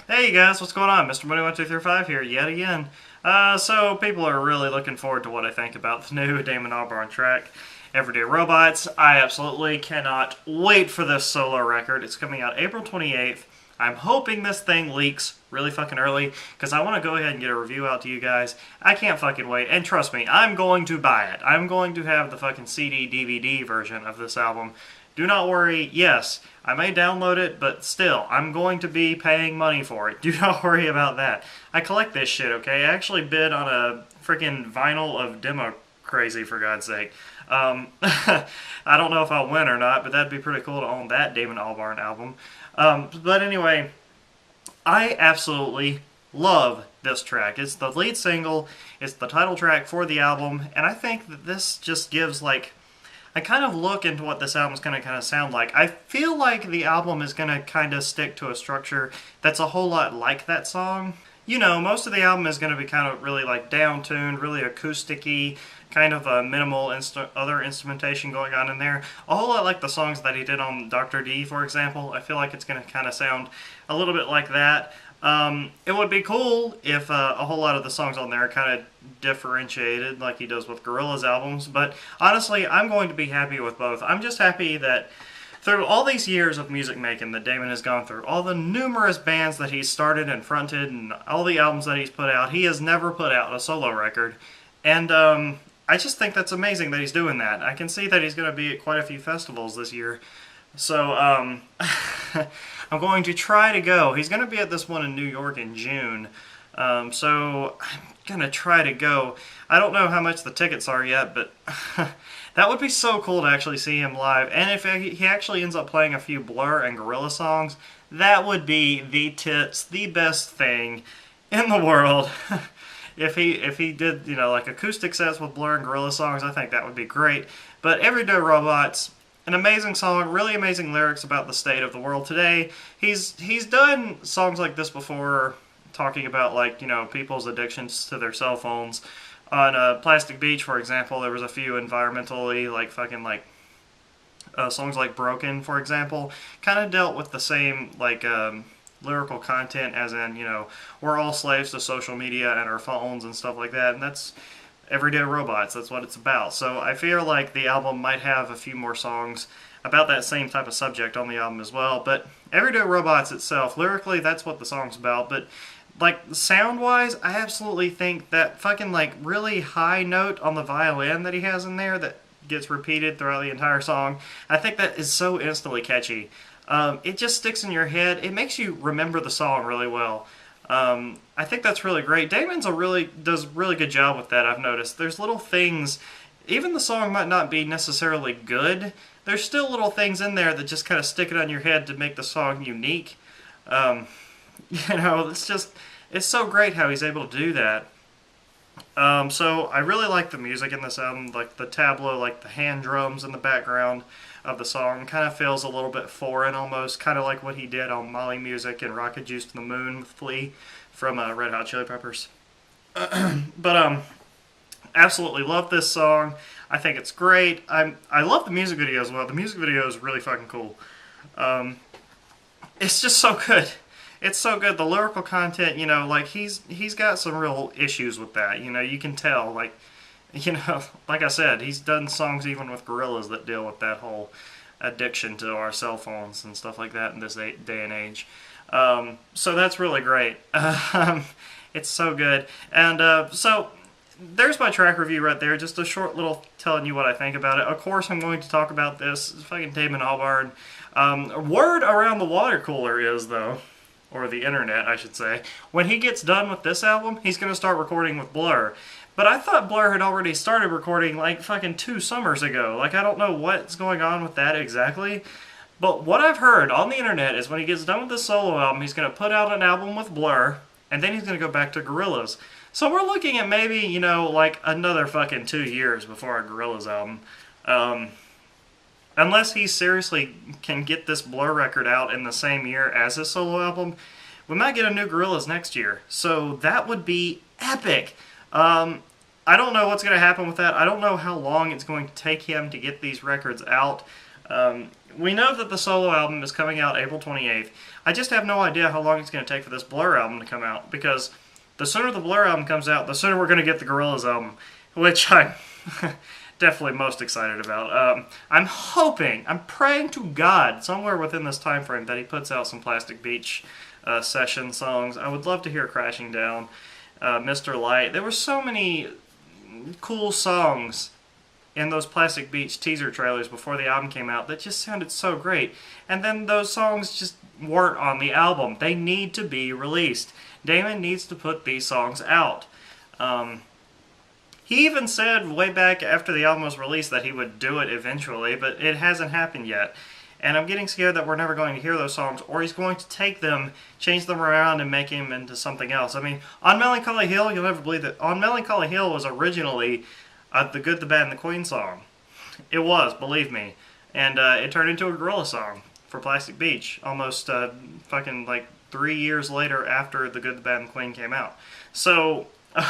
Hey guys, what's going on? Mr. Money1235 here yet again. So people are really looking forward to what I think about the new Damon Albarn track, Everyday Robots. I absolutely cannot wait for this solo record. It's coming out April 28th. I'm hoping this thing leaks really fucking early because I want to go ahead and get a review out to you guys. I can't fucking wait. And trust me, I'm going to buy it. I'm going to have the fucking CD DVD version of this album. Do not worry, yes, I may download it, but still, I'm going to be paying money for it. Do not worry about that. I collect this shit, okay? I actually bid on a freaking vinyl of Demo Crazy, for God's sake. I don't know if I'll win or not, but that'd be pretty cool to own that Damon Albarn album. But anyway, I absolutely love this track. It's the lead single, it's the title track for the album, and I think that this just gives, like, I kind of look into what this album's going to kind of sound like. I feel like the album is going to kind of stick to a structure that's a whole lot like that song. You know, most of the album is going to be kind of really like down-tuned, really acoustic-y, kind of a minimal other instrumentation going on in there. A whole lot like the songs that he did on Dr. D, for example. I feel like it's going to kind of sound a little bit like that. It would be cool if a whole lot of the songs on there kind of differentiated like he does with Gorillaz albums, but honestly, I'm going to be happy with both. I'm just happy that through all these years of music making that Damon has gone through, all the numerous bands that he's started and fronted, and all the albums that he's put out, he has never put out a solo record. And I just think that's amazing that he's doing that. I can see that he's going to be at quite a few festivals this year. So, I'm going to try to go. He's going to be at this one in New York in June. So, I'm going to try to go. I don't know how much the tickets are yet, but that would be so cool to actually see him live. And if he actually ends up playing a few Blur and Gorillaz songs, that would be the tits, the best thing in the world. If he did, you know, like acoustic sets with Blur and Gorillaz songs, I think that would be great. But Everyday Robots, an amazing song, really amazing lyrics about the state of the world today. He's done songs like this before, talking about, like, you know, people's addictions to their cell phones. On Plastic Beach, for example, there was a few environmentally, like, fucking, like, songs like Broken, for example, kind of dealt with the same, like, lyrical content, as in, you know, we're all slaves to social media and our phones and stuff like that, and that's Everyday Robots, that's what it's about. So I feel like the album might have a few more songs about that same type of subject on the album as well, but Everyday Robots itself, lyrically, that's what the song's about, but like sound-wise, I absolutely think that fucking like really high note on the violin that he has in there that gets repeated throughout the entire song, I think that is so instantly catchy. It just sticks in your head. It makes you remember the song really well. I think that's really great. Damon's does a really good job with that, I've noticed. There's little things, even the song might not be necessarily good, there's still little things in there that just kind of stick it on your head to make the song unique. You know, it's so great how he's able to do that. So I really like the music in this album, like the tableau, like the hand drums in the background of the song kind of feels a little bit foreign almost, kind of like what he did on Molly Music and Rocket Juice to the Moon with Flea from Red Hot Chili Peppers. But absolutely love this song. I think it's great. I love the music video as well. The music video is really fucking cool. It's just so good. It's so good. The lyrical content, you know, like he's got some real issues with that. You know, you can tell, like, you know, like I said, he's done songs even with Gorillaz that deal with that whole addiction to our cell phones and stuff like that in this day and age. So that's really great. It's so good. And so there's my track review right there. Just a short little telling you what I think about it. Of course, I'm going to talk about this. It's fucking Damon Albarn. Word around the water cooler is, though, or the internet, I should say, when he gets done with this album, he's going to start recording with Blur. But I thought Blur had already started recording like fucking 2 summers ago. Like, I don't know what's going on with that exactly. But what I've heard on the internet is when he gets done with this solo album, he's going to put out an album with Blur, and then he's going to go back to Gorillaz. So we're looking at maybe, you know, like another fucking 2 years before a Gorillaz album. Unless he seriously can get this Blur record out in the same year as his solo album, we might get a new Gorillaz next year. So that would be epic. I don't know what's going to happen with that. I don't know how long it's going to take him to get these records out. We know that the solo album is coming out April 28th. I just have no idea how long it's going to take for this Blur album to come out, because the sooner the Blur album comes out, the sooner we're going to get the Gorillaz album, which I'm definitely most excited about. I'm praying to God somewhere within this time frame that he puts out some Plastic Beach session songs. I would love to hear Crashing Down, Mr. Light. There were so many cool songs in those Plastic Beach teaser trailers before the album came out that just sounded so great. And then those songs just weren't on the album. They need to be released. Damon needs to put these songs out. He even said way back after the album was released that he would do it eventually, but it hasn't happened yet. And I'm getting scared that we're never going to hear those songs, or he's going to take them, change them around, and make them into something else. I mean, On Melancholy Hill, you'll never believe that On Melancholy Hill was originally the Good, the Bad, and the Queen song. It was, believe me. And it turned into a Gorilla song for Plastic Beach, almost fucking like 3 years later after The Good, the Bad, and the Queen came out. So,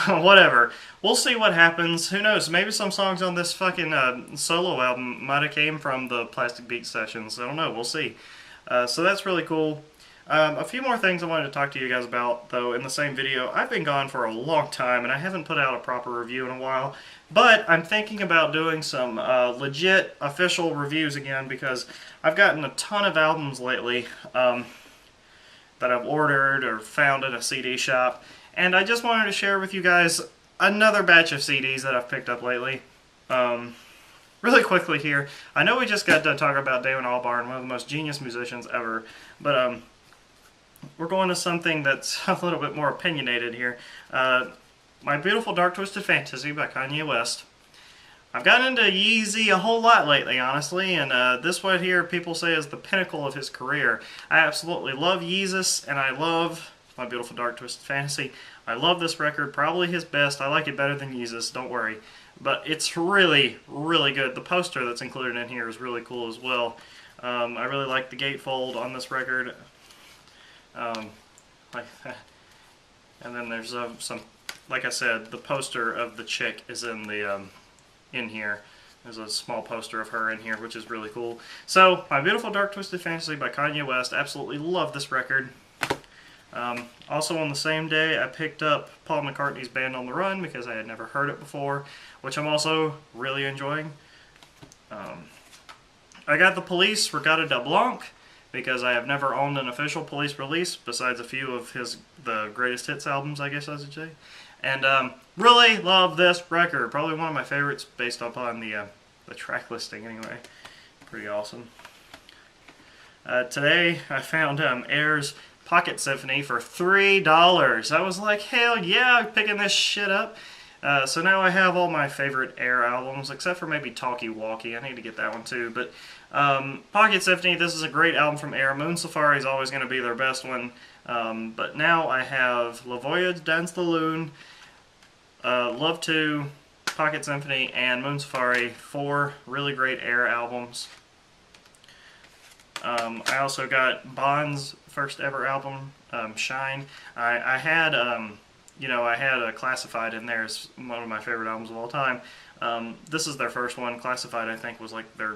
whatever. We'll see what happens. Who knows? Maybe some songs on this fucking solo album might have came from the Plastic Beach sessions. I don't know. We'll see. So that's really cool. A few more things I wanted to talk to you guys about, though, in the same video. I've been gone for a long time, and I haven't put out a proper review in a while. But I'm thinking about doing some legit, official reviews again, because I've gotten a ton of albums lately that I've ordered or found at a CD shop. And I just wanted to share with you guys another batch of CDs that I've picked up lately. Really quickly here, I know we just got done talking about Damon Albarn, one of the most genius musicians ever, but we're going to something that's a little bit more opinionated here. My Beautiful Dark Twisted Fantasy by Kanye West. I've gotten into Yeezy a whole lot lately, honestly, and this one here people say is the pinnacle of his career. I absolutely love Yeezus, and I love My Beautiful Dark Twisted Fantasy. I love this record, probably his best. I like it better than Yeezus, don't worry. But it's really, really good. The poster that's included in here is really cool as well. I really like the gatefold on this record. Like that. And then there's some, like I said, the poster of the chick is in the in here. There's a small poster of her in here, which is really cool. So, My Beautiful Dark Twisted Fantasy by Kanye West. Absolutely love this record. Also on the same day, I picked up Paul McCartney's Band on the Run because I had never heard it before, which I'm also really enjoying. I got The Police Regatta de Blanc because I have never owned an official Police release besides a few of the greatest hits albums, I guess I should say. And really love this record. Probably one of my favorites based upon the track listing anyway. Pretty awesome. Today I found Air's Pocket Symphony for $3. I was like, hell yeah, I'm picking this shit up. So now I have all my favorite Air albums, except for maybe Talkie Walkie. I need to get that one too. But Pocket Symphony, this is a great album from Air. Moon Safari is always going to be their best one. But now I have La Voyage Dans the Lune, Love 2, Pocket Symphony, and Moon Safari. 4 really great Air albums. I also got Bond's first ever album, Shine. I had a Classified in there as one of my favorite albums of all time. This is their first one. Classified, I think, was like their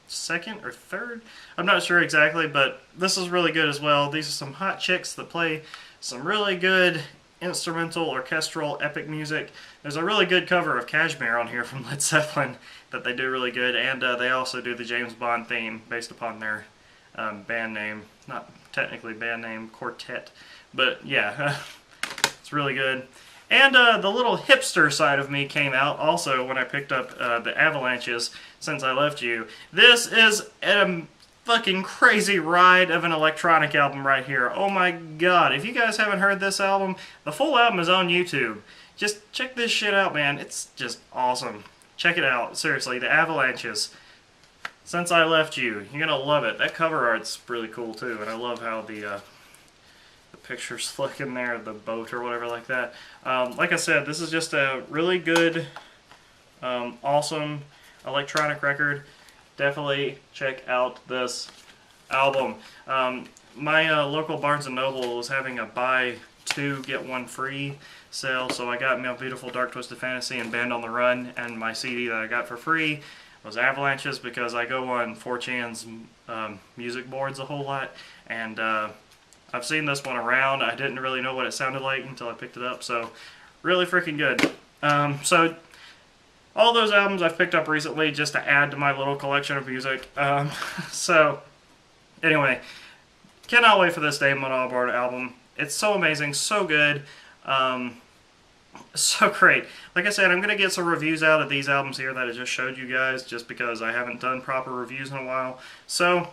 second or third. I'm not sure exactly, but this is really good as well. These are some hot chicks that play some really good instrumental, orchestral, epic music. There's a really good cover of Kashmir on here from Led Zeppelin that they do really good, and they also do the James Bond theme based upon their band name. Not technically band name, quartet, but yeah, it's really good. And the little hipster side of me came out also when I picked up the Avalanches, Since I Left You. This is a fucking crazy ride of an electronic album right here. Oh my god, if you guys haven't heard this album, the full album is on YouTube. Just check this shit out, man. It's just awesome. Check it out. Seriously, the Avalanches, Since I Left You. You're gonna love it. That cover art's really cool too, and I love how the pictures look in there, the boat or whatever like that. Like I said, this is just a really good, awesome electronic record. Definitely check out this album. My local Barnes & Noble was having a buy 2 get 1 free sale, so I got My Beautiful Dark Twisted Fantasy and Band on the Run and my CD that I got for free. was avalanches, because I go on 4chan's music boards a whole lot, and I've seen this one around. I didn't really know what it sounded like until I picked it up, so really freaking good. So all those albums I've picked up recently just to add to my little collection of music. So anyway, cannot wait for this Damon Albarn album. It's so amazing, so good, so great. Like I said, I'm going to get some reviews out of these albums here that I just showed you guys, just because I haven't done proper reviews in a while. So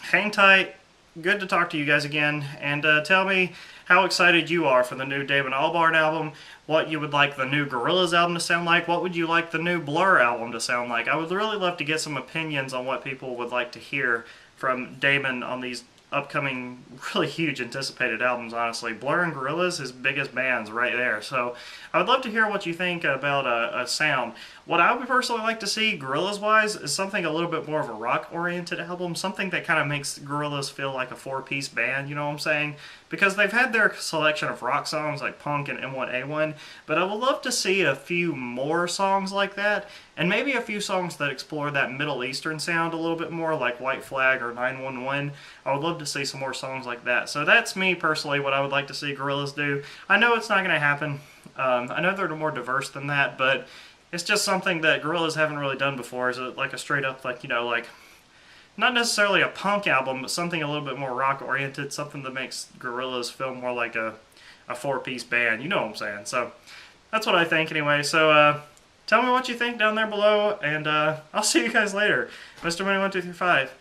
hang tight. Good to talk to you guys again, and tell me how excited you are for the new Damon Albarn album, what you would like the new Gorillaz album to sound like, what would you like the new Blur album to sound like. I would really love to get some opinions on what people would like to hear from Damon on these upcoming, really huge anticipated albums, honestly. Blur and Gorillaz, his biggest bands right there. So I would love to hear what you think about a sound. What I would personally like to see, Gorillaz-wise, is something a little bit more of a rock-oriented album, something that kind of makes Gorillaz feel like a four-piece band, you know what I'm saying? Because they've had their selection of rock songs like Punk and M1A1, but I would love to see a few more songs like that, and maybe a few songs that explore that Middle Eastern sound a little bit more, like White Flag or 911. I would love to see some more songs like that. So that's me, personally, what I would like to see Gorillaz do. I know it's not going to happen. I know they're more diverse than that, but it's just something that Gorillaz haven't really done before. Is it like a straight up, like, you know, like, not necessarily a punk album, but something a little bit more rock oriented, something that makes Gorillaz feel more like a four-piece band. You know what I'm saying? So that's what I think anyway. So tell me what you think down there below, and I'll see you guys later. Mr. Money 1 2 3 5.